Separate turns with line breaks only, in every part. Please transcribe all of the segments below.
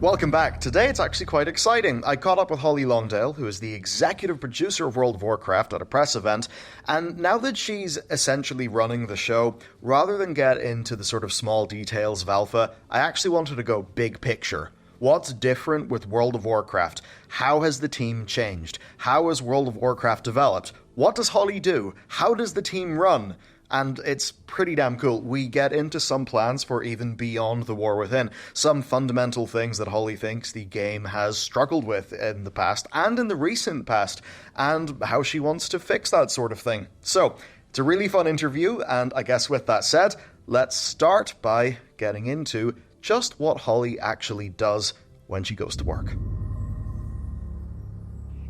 Welcome back. Today it's actually quite exciting. I caught up with Holly Longdale, who is the executive producer of World of Warcraft, at a press event, and now that she's essentially running the show, rather than get into the sort of small details of Alpha, I actually wanted to go big picture. What's different with World of Warcraft? How has the team changed? How has World of Warcraft developed? What does Holly do? How does the team run? And it's pretty damn cool. We get into some plans for even beyond the War Within, some fundamental things that Holly thinks the game has struggled with in the past and in the recent past, and how she wants to fix that sort of thing. So, it's a really fun interview, and I guess with that said, let's start by getting into just what Holly actually does when she goes to work.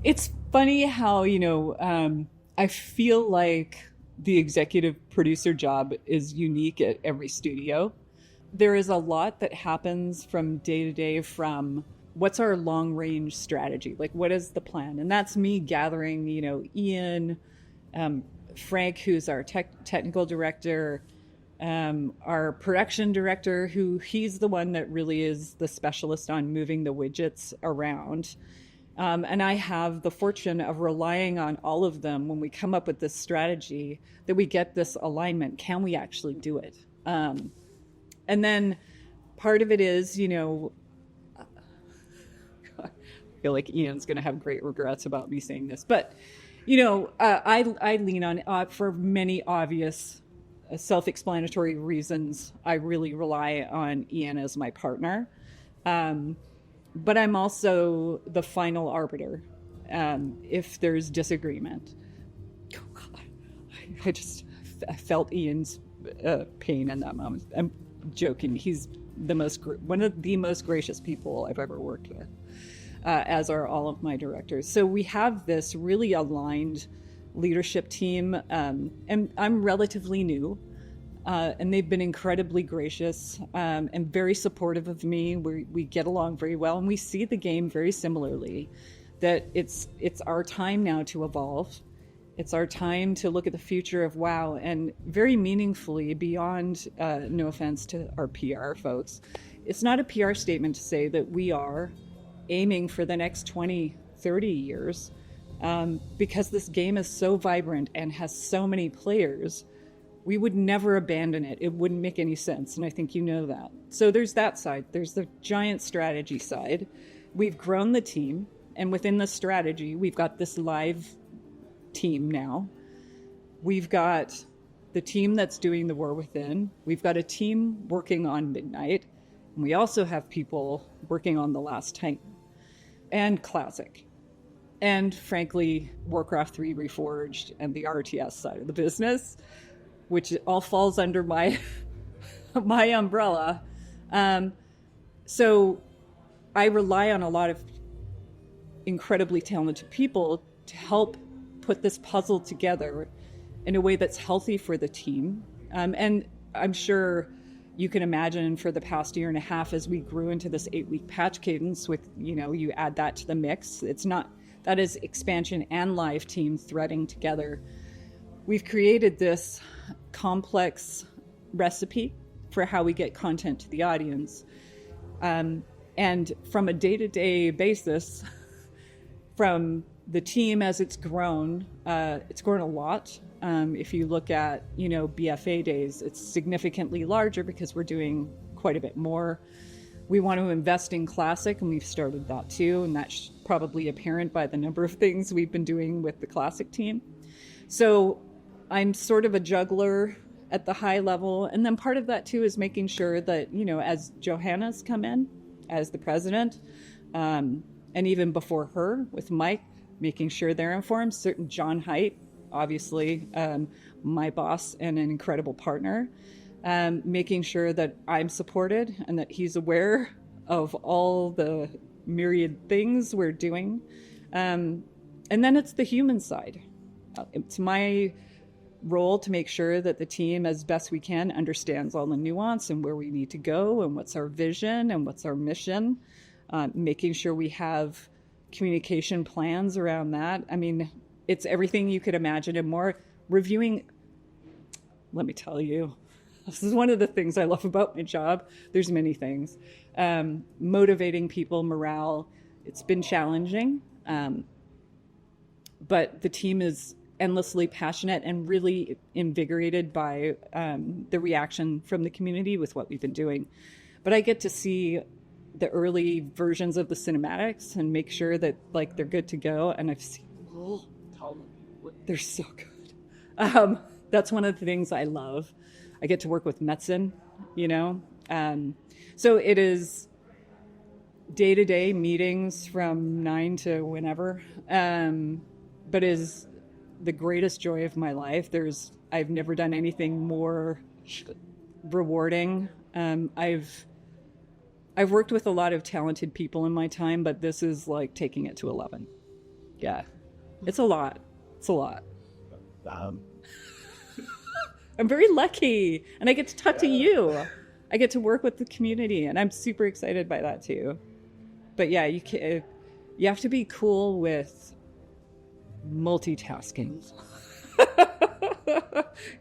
It's funny how, I feel like the executive producer job is unique at every studio. There is a lot that happens from day to day, from what's our long range strategy? Like, what is the plan? And that's me gathering, Ian, Frank, who's our technical director, our production director, he's the one that really is the specialist on moving the widgets around. And I have the fortune of relying on all of them when we come up with this strategy, that we get this alignment. Can we actually do it? And then part of it is, I feel like Ian's going to have great regrets about me saying this, but, I lean on, for many obvious self-explanatory reasons, I really rely on Ian as my partner. But I'm also the final arbiter if there's disagreement. Oh God, I felt Ian's pain in that moment. I'm joking. He's one of the most gracious people I've ever worked with, as are all of my directors. So we have this really aligned leadership team, and I'm relatively new. And they've been incredibly gracious and very supportive of me. We get along very well, and we see the game very similarly. That it's our time now to evolve. It's our time to look at the future of WoW, and very meaningfully, beyond, no offense to our PR folks, it's not a PR statement to say that we are aiming for the next 20, 30 years, because this game is so vibrant and has so many players. We would never abandon it. It wouldn't make any sense, and I think you know that. So there's that side. There's the giant strategy side. We've grown the team, and within the strategy, we've got this live team now. We've got the team that's doing the War Within. We've got a team working on Midnight, and we also have people working on The Last Titan and Classic. And frankly, Warcraft 3 Reforged and the RTS side of the business, which all falls under my umbrella. So I rely on a lot of incredibly talented people to help put this puzzle together in a way that's healthy for the team. And I'm sure you can imagine for the past year and a half, as we grew into this 8-week patch cadence with, you add that to the mix. That is expansion and live team threading together. We've created this complex recipe for how we get content to the audience. And from a day-to-day basis, from the team as it's grown a lot. If you look at, BFA days, it's significantly larger because we're doing quite a bit more. We want to invest in Classic, and we've started that too, and that's probably apparent by the number of things we've been doing with the Classic team. So I'm sort of a juggler at the high level. And then part of that too is making sure that, as Johanna's come in as the president, and even before her with Mike, making sure they're informed. Certain John Haidt, obviously, my boss and an incredible partner, making sure that I'm supported and that he's aware of all the myriad things we're doing. And then it's the human side. It's my role to make sure that the team, as best we can, understands all the nuance and where we need to go and what's our vision and what's our mission, making sure we have communication plans around that. I mean, it's everything you could imagine and more. Reviewing, let me tell you, This is one of the things I love about my job. There's many things. Motivating people, morale. It's been challenging. But the team is endlessly passionate and really invigorated by the reaction from the community with what we've been doing. But I get to see the early versions of the cinematics and make sure that like they're good to go. And I've seen, they're so good. That's one of the things I love. I get to work with Metzen, you know. So it is day-to-day meetings from 9 to whenever, but is the greatest joy of my life. I've never done anything more rewarding. I've worked with a lot of talented people in my time, but this is like taking it to 11. Yeah, it's a lot. It's a lot. I'm very lucky, and I get to talk to you. I get to work with the community, and I'm super excited by that too. But yeah, you have to be cool with multitasking.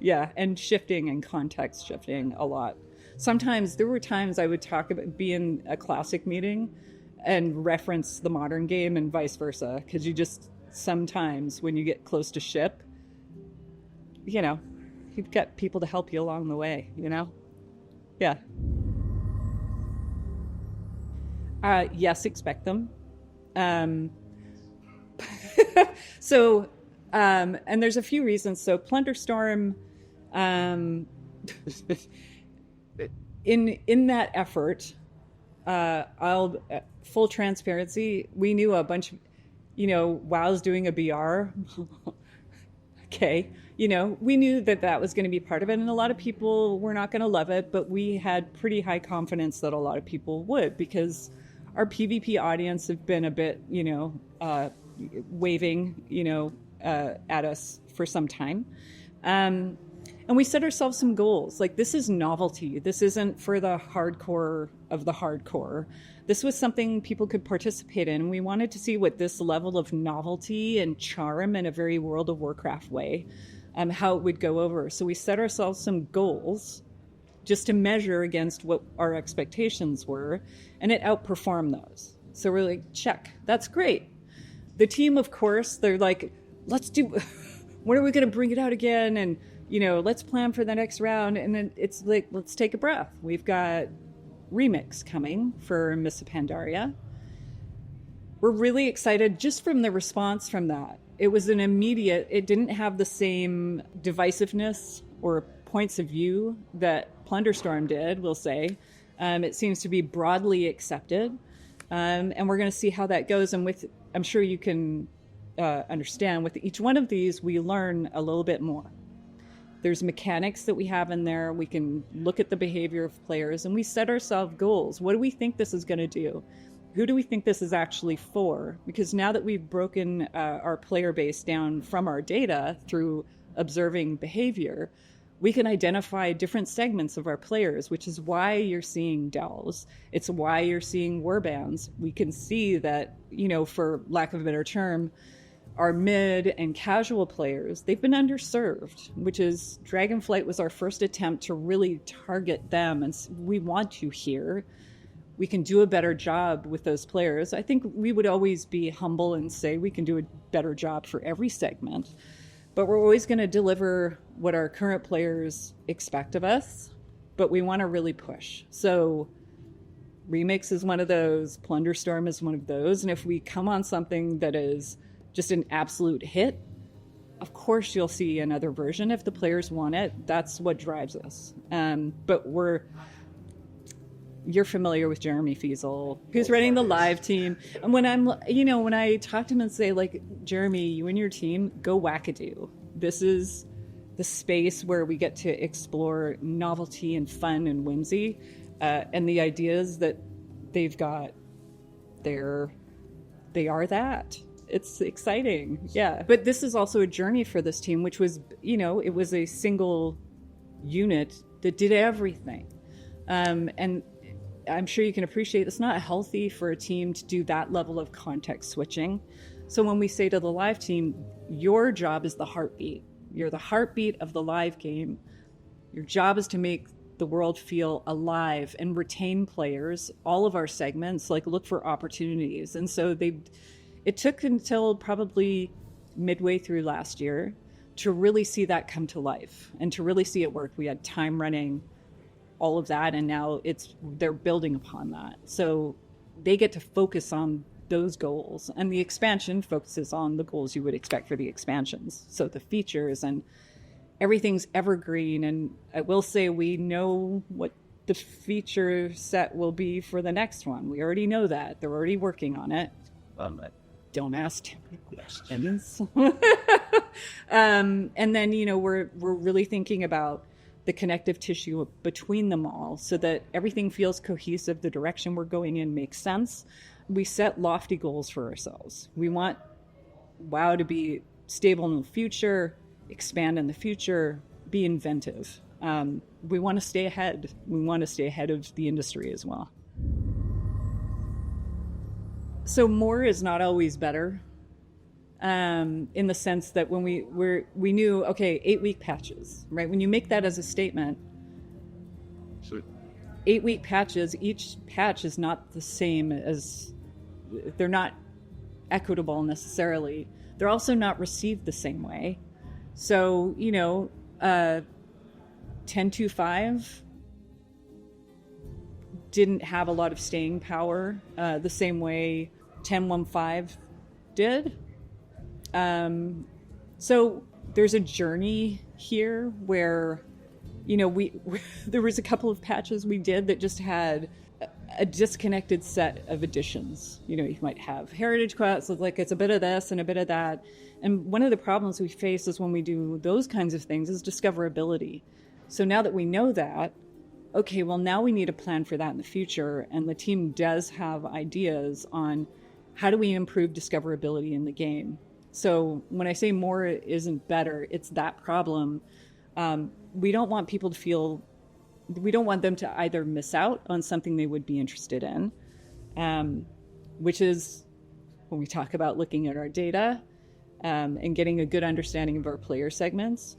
Yeah, and shifting and context shifting a lot. Sometimes there were times I would be in a classic meeting and reference the modern game and vice versa, because you just sometimes when you get close to ship, you know, you've got people to help you along the way, you know? Yeah. Yes, expect them. So, and there's a few reasons. So Plunderstorm, in that effort, full transparency, we knew a bunch of, you know, WoW's doing a BR. Okay. You know, we knew that was going to be part of it, and a lot of people were not going to love it, but we had pretty high confidence that a lot of people would, because our PvP audience have been a bit, you know, waving, you know, at us for some time. And we set ourselves some goals. Like, this is novelty. This isn't for the hardcore of the hardcore. This was something people could participate in. We wanted to see what this level of novelty and charm in a very World of Warcraft way, how it would go over. So we set ourselves some goals just to measure against what our expectations were, and it outperformed those. So we're like, check, that's great. The team, of course, they're like, let's do, when are we going to bring it out again? And, you know, let's plan for the next round. And then it's like, let's take a breath. We've got remix coming for Miss Pandaria. We're really excited just from the response from that. It was an immediate, it didn't have the same divisiveness or points of view that Plunderstorm did, we'll say. It seems to be broadly accepted. And we're going to see how that goes. And with, I'm sure you can understand, with each one of these, we learn a little bit more. There's mechanics that we have in there. We can look at the behavior of players, and we set ourselves goals. What do we think this is going to do? Who do we think this is actually for? Because now that we've broken our player base down from our data through observing behavior, we can identify different segments of our players, which is why you're seeing Dells. It's why you're seeing warbands. We can see that, you know, for lack of a better term, our mid and casual players, they've been underserved, which is Dragonflight was our first attempt to really target them. And we want you here. We can do a better job with those players. I think we would always be humble and say we can do a better job for every segment. But we're always going to deliver what our current players expect of us, but we want to really push. So Remix is one of those, Plunderstorm is one of those, and if we come on something that is just an absolute hit, of course you'll see another version if the players want it. That's what drives us. But you're familiar with Jeremy Fiesel, who's running the live team. And when when I talk to him and say, like, Jeremy, you and your team, go wackadoo. This is the space where we get to explore novelty and fun and whimsy. And the ideas that they've got, they are that. It's exciting. Yeah. But this is also a journey for this team, which was, it was a single unit that did everything. And I'm sure you can appreciate it's not healthy for a team to do that level of context switching. So when we say to the live team, your job is the heartbeat. You're the heartbeat of the live game. Your job is to make the world feel alive and retain players. All of our segments, like, look for opportunities. And so it took until probably midway through last year to really see that come to life and to really see it work. We had time running all of that, and now they're building upon that. So they get to focus on those goals, and the expansion focuses on the goals you would expect for the expansions. So the features and everything's evergreen, and I will say we know what the feature set will be for the next one. We already know that. They're already working on it. Don't ask too many questions. And then, we're really thinking about the connective tissue between them all so that everything feels cohesive. The direction we're going in makes sense. We set lofty goals for ourselves. We want WoW to be stable in the future, expand in the future, be inventive. We want to stay ahead. We want to stay ahead of the industry as well. So more is not always better, in the sense that when we knew, okay, 8-week patches, right? When you make that as a statement, 8-week patches, each patch is not the same as, they're not equitable necessarily. They're also not received the same way. So, 10.2.5 didn't have a lot of staying power the same way 10.1.5 did. So there's a journey here where, there was a couple of patches we did that just had a disconnected set of additions. You might have heritage quests, so like it's a bit of this and a bit of that. And one of the problems we face is when we do those kinds of things is discoverability. So now that we know that, okay, well, now we need a plan for that in the future. And the team does have ideas on how do we improve discoverability in the game. So when I say more isn't better, it's that problem. We don't want people to feel, we don't want them to either miss out on something they would be interested in, which is when we talk about looking at our data and getting a good understanding of our player segments.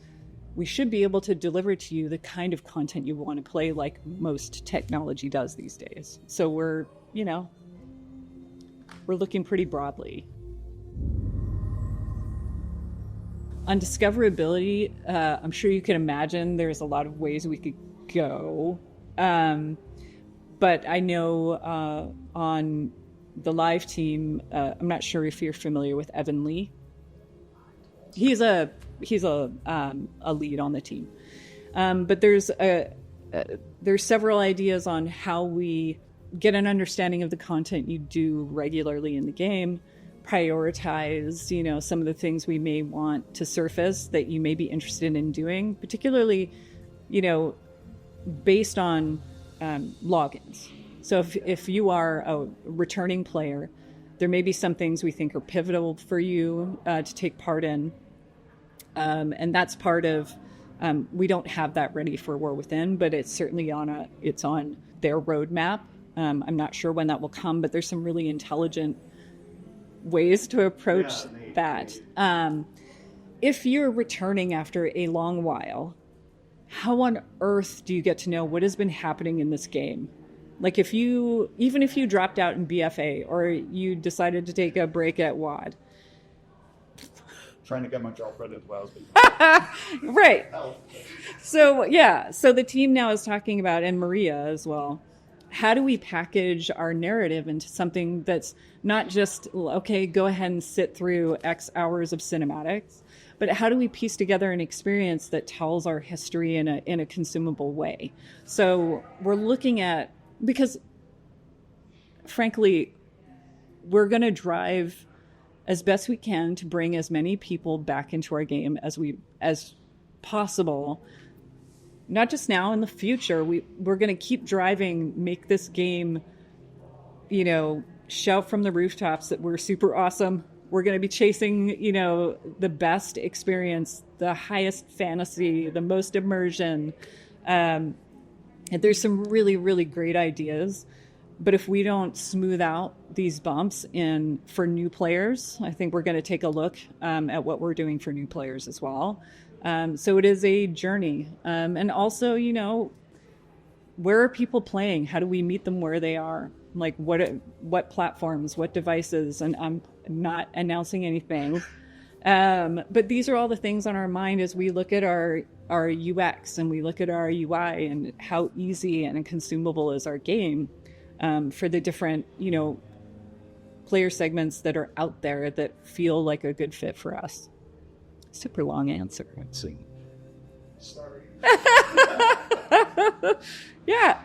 We should be able to deliver to you the kind of content you want to play, like most technology does these days. So we're looking pretty broadly. On discoverability, I'm sure you can imagine there's a lot of ways we could go. But I know on the live team, I'm not sure if you're familiar with Evan Lee. He's a lead on the team. But there's several ideas on how we get an understanding of the content you do regularly in the game, prioritize, some of the things we may want to surface that you may be interested in doing, particularly, based on logins. So if you are a returning player, there may be some things we think are pivotal for you to take part in. And that's part of, we don't have that ready for War Within, but it's certainly it's on their roadmap. I'm not sure when that will come, but there's some really intelligent ways to approach that. If you're returning after a long while, how on earth do you get to know what has been happening in this game? Like even if you dropped out in BFA or you decided to take a break at WAD.
Trying to get my girlfriend as well.
Right. So the team now is talking about, and Maria as well, how do we package our narrative into something that's not just, okay, go ahead and sit through X hours of cinematics, but how do we piece together an experience that tells our history in a consumable way? So we're looking at, because frankly, we're going to drive as best we can to bring as many people back into our game as possible. Not just now, in the future. We're going to keep driving, make this game, shout from the rooftops that we're super awesome. We're going to be chasing, the best experience, the highest fantasy, the most immersion. And there's some really, really great ideas. But if we don't smooth out these bumps for new players, I think we're going to take a look at what we're doing for new players as well. So it is a journey. And also, where are people playing? How do we meet them where they are? Like what platforms, what devices? And I'm not announcing anything. But these are all the things on our mind as we look at our UX and we look at our UI and how easy and consumable is our game for the different, player segments that are out there that feel like a good fit for us. Super long answer.
Let's see.
Sorry.
Yeah.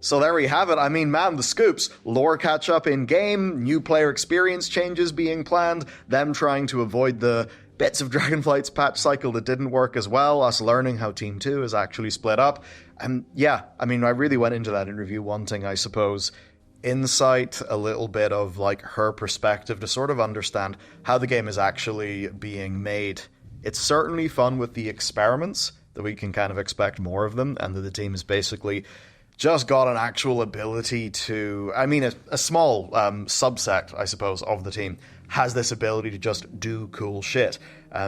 So there we have it. I mean, man, the scoops. Lore catch-up in-game, new player experience changes being planned, them trying to avoid the bits of Dragonflight's patch cycle that didn't work as well, us learning how Team 2 is actually split up. And yeah, I mean, I really went into that interview wanting, I suppose, insight, a little bit of, like, her perspective to sort of understand how the game is actually being made. It's certainly fun with the experiments, that we can kind of expect more of them, and that the team is basically just got an actual ability to, I mean, a small subset, I suppose, of the team has this ability to just do cool shit.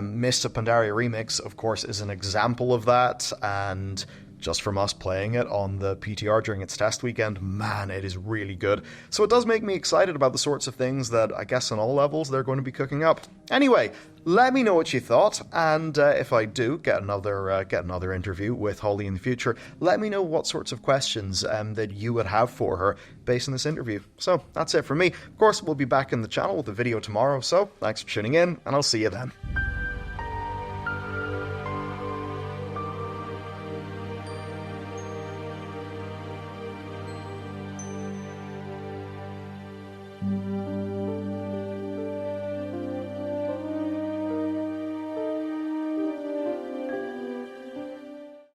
Mists of Pandaria Remix, of course, is an example of that, and just from us playing it on the PTR during its test weekend, man, it is really good. So it does make me excited about the sorts of things that I guess on all levels they're going to be cooking up. Anyway, let me know what you thought, and if I do get another interview with Holly in the future, let me know what sorts of questions that you would have for her based on this interview. So that's it from me. Of course, we'll be back in the channel with a video tomorrow, so thanks for tuning in, and I'll see you then.